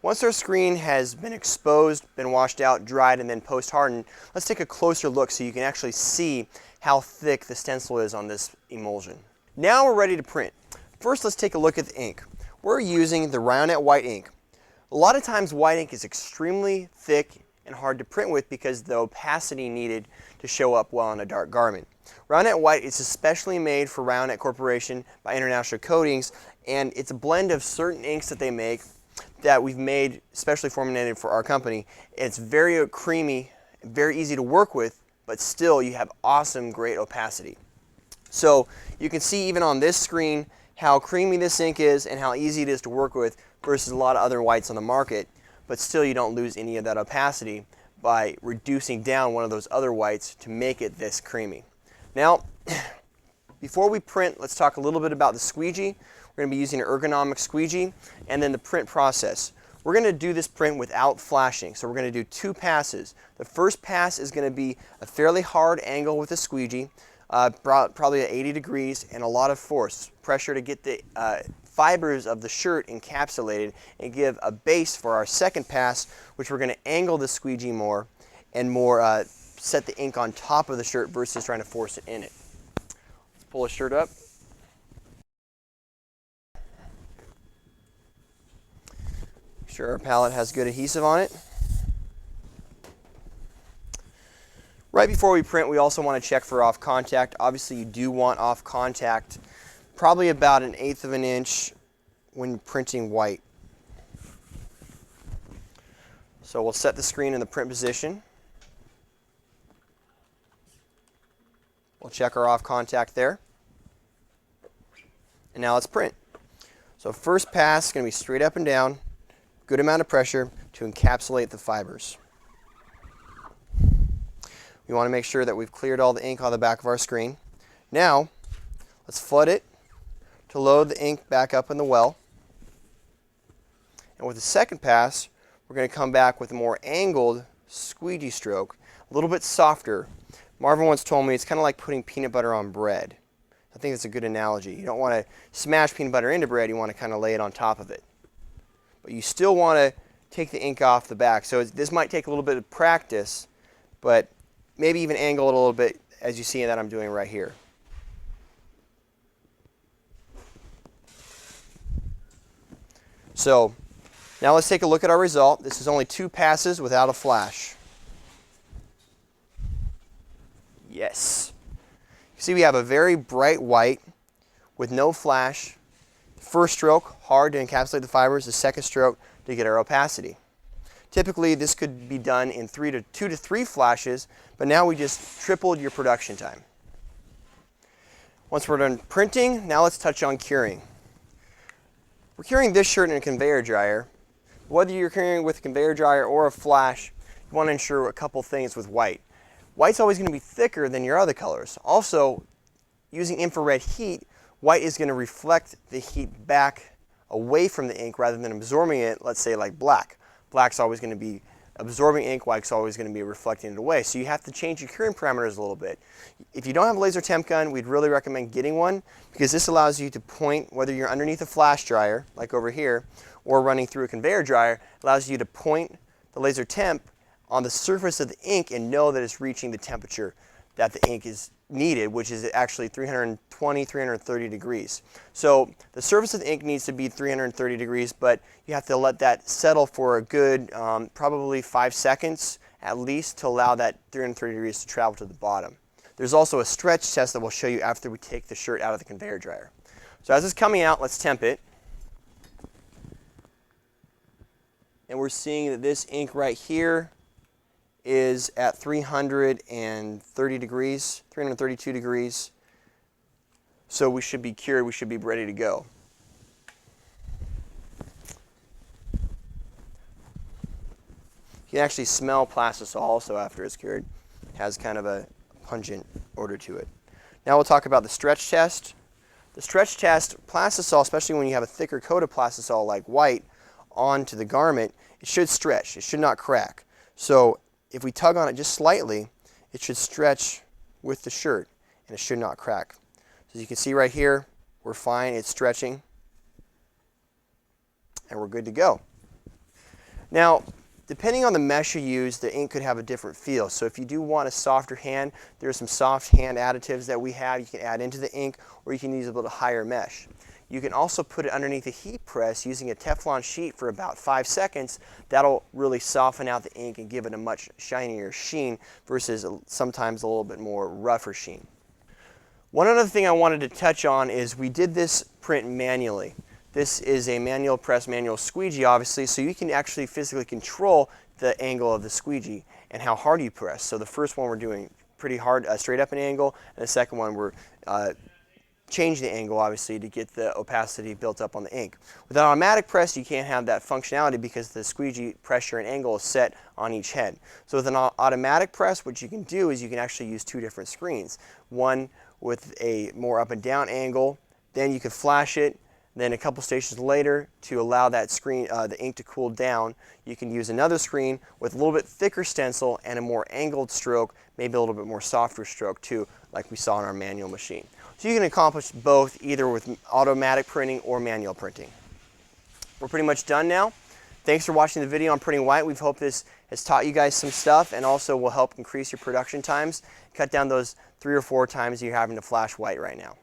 Once our screen has been exposed, been washed out, dried, and then post-hardened, let's take a closer look so you can actually see how thick the stencil is on this emulsion. Now we're ready to print. First, let's take a look at the ink. We're using the Ryonet white ink. A lot of times white ink is extremely thick and hard to print with because the opacity needed to show up well on a dark garment. Ryonet white is especially made for Ryonet Corporation by International Coatings, and it's a blend of certain inks that they make that we've made specially formulated for our company. It's very creamy, very easy to work with, but still you have awesome, great opacity. So you can see even on this screen how creamy this ink is and how easy it is to work with versus a lot of other whites on the market, but still you don't lose any of that opacity by reducing down one of those other whites to make it this creamy. Now, before we print, let's talk a little bit about the squeegee. We're going to be using an ergonomic squeegee, and then the print process. We're going to do this print without flashing, so we're going to do 2 passes. The first pass is going to be a fairly hard angle with the squeegee, probably at 80 degrees, and a lot of force, pressure to get the fibers of the shirt encapsulated and give a base for our second pass, which we're going to angle the squeegee more and more set the ink on top of the shirt versus trying to force it in it. Let's pull the shirt up. Make sure our palette has good adhesive on it. Right before we print, we also want to check for off contact. Obviously you do want off contact probably about 1/8 of an inch when printing white. So we'll set the screen in the print position. We'll check our off contact there. And now let's print. So first pass is going to be straight up and down, good amount of pressure to encapsulate the fibers. We want to make sure that we've cleared all the ink on the back of our screen. Now, let's flood it to load the ink back up in the well. And with the second pass, we're going to come back with a more angled squeegee stroke, a little bit softer. Marvin once told me it's kind of like putting peanut butter on bread. I think that's a good analogy. You don't want to smash peanut butter into bread, you want to kind of lay it on top of it. But you still want to take the ink off the back. So this might take a little bit of practice, but maybe even angle it a little bit as you see that I'm doing right here. So now let's take a look at our result. This is only 2 passes without a flash. Yes. You see we have a very bright white with no flash. The first stroke, hard to encapsulate the fibers. The second stroke to get our opacity. Typically this could be done in 2 to 3 flashes, but now we just tripled your production time. Once we're done printing, now let's touch on curing. We're curing this shirt in a conveyor dryer. Whether you're curing with a conveyor dryer or a flash, you want to ensure a couple things with white. White's always going to be thicker than your other colors. Also, using infrared heat, white is going to reflect the heat back away from the ink rather than absorbing it, let's say like black. Black's always going to be absorbing ink, white's always going to be reflecting it away. So you have to change your curing parameters a little bit. If you don't have a laser temp gun, we'd really recommend getting one because this allows you to point, whether you're underneath a flash dryer, like over here, or running through a conveyor dryer, allows you to point the laser temp on the surface of the ink and know that it's reaching the temperature that the ink is needed, which is actually 320, 330 degrees. So the surface of the ink needs to be 330 degrees, but you have to let that settle for a good probably 5 seconds at least to allow that 330 degrees to travel to the bottom. There's also a stretch test that we'll show you after we take the shirt out of the conveyor dryer. So as it's coming out, let's temp it. And we're seeing that this ink right here is at 330 degrees, 332 degrees. So we should be cured, we should be ready to go. You can actually smell plastisol also after it's cured. It has kind of a pungent odor to it. Now we'll talk about the stretch test. The stretch test, plastisol, especially when you have a thicker coat of plastisol like white onto the garment, it should stretch, it should not crack. So if we tug on it just slightly, it should stretch with the shirt and it should not crack. So as you can see right here, we're fine, it's stretching, and we're good to go. Now, depending on the mesh you use, the ink could have a different feel. So if you do want a softer hand, there's some soft hand additives that we have you can add into the ink, or you can use a little higher mesh. You can also put it underneath a heat press using a Teflon sheet for about 5 seconds. That'll really soften out the ink and give it a much shinier sheen versus sometimes a little bit more rougher sheen. One other thing I wanted to touch on is we did this print manually. This is a manual press, manual squeegee, obviously, so you can actually physically control the angle of the squeegee and how hard you press. So the first one we're doing pretty hard, straight up an angle, and the second one we're changing the angle, obviously, to get the opacity built up on the ink. With an automatic press, you can't have that functionality because the squeegee pressure and angle is set on each head. So with an automatic press, what you can do is you can actually use 2 different screens. One with a more up and down angle, then you can flash it. Then a couple stations later, to allow that screen, the ink to cool down, you can use another screen with a little bit thicker stencil and a more angled stroke, maybe a little bit more softer stroke too, like we saw in our manual machine. So you can accomplish both either with automatic printing or manual printing. We're pretty much done now. Thanks for watching the video on printing white. We hope this has taught you guys some stuff and also will help increase your production times, cut down those 3 or 4 times you're having to flash white right now.